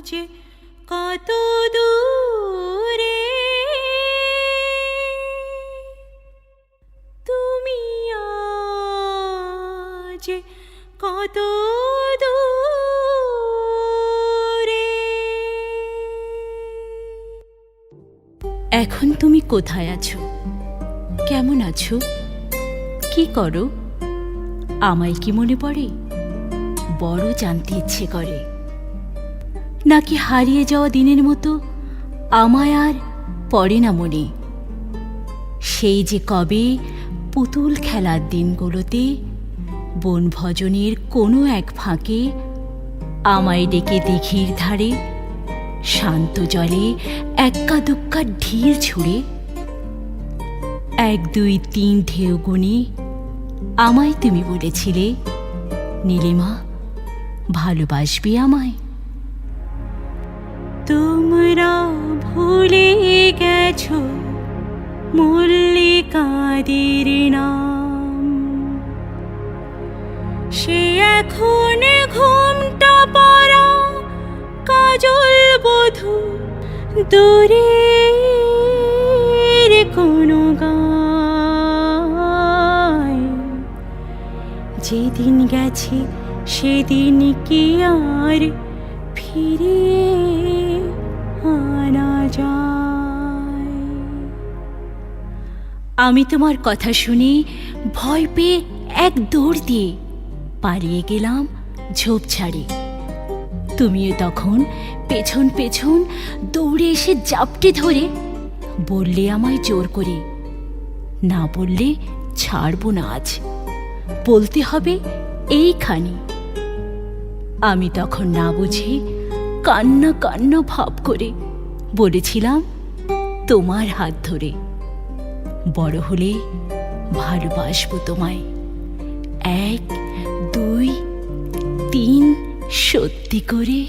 যে কত দূরে তুমি আজ কত দূরে। এখন তুমি কোথায় আছো, কেমন আছো, কি করো? আমায় কি মনে পড়ে? বড় জানতে ইচ্ছে করে। নাকি হারিয়ে যাওয়া দিনের মতো আমায় আর পড়ে না মনে? সেই যে কবে পুতুল খেলার দিনগুলোতে বনভোজনের কোনো এক ফাঁকে আমায় ডেকে দিঘির ধারে শান্ত জলে এক্কা দুক্কা ঢিল ছুঁড়ে 1 2 3 ঢেউ গুনে আমায় তুমি বলেছিলে, নীলিমা ভালোবাসবি আমায়। তোমরা ভুলে গেছো মল্লিকাদের নাম, সে এখন ঘোমটা পরা কাজল বধূ দূরের কোনো গায়। যেদিন গেছে সেদিন কি আর ফিরে আনা যায়? আমি তোমার কথা শুনে ভয় পেয়ে এক দৌড় দিয়ে পালিয়ে গেলাম ঝোপঝাড়ে। তুমিও তখন পেছন পেছন দৌড়ে এসে জাপটে ধরে বললে আমায় জোর করে, না বললে ছাড়ব না আজ, বলতে হবে এইখানে। আমি তখন না বুঝে কান্না কান্না ভাব করে বলেছিলাম তোমার হাত ধরে, বড় হলে ভালোবাসবো তোমায়, 1 2 3 সত্যি করে।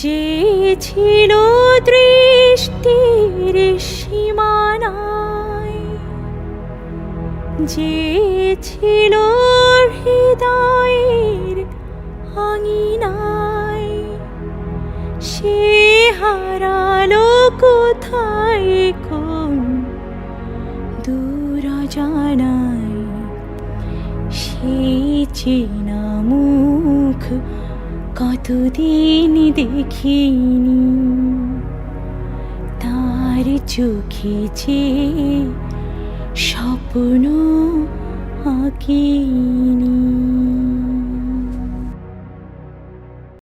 যে ছিল দৃষ্টির সীমানায়, যে ছিল হৃদয়ের আঙিনায়, সে হারালো কোথায় কোন দূর অজানায়। সেই চেনা মুখ কতদিন দেখিনি, তার চোখে যে স্বপ্ন আঁকিনি।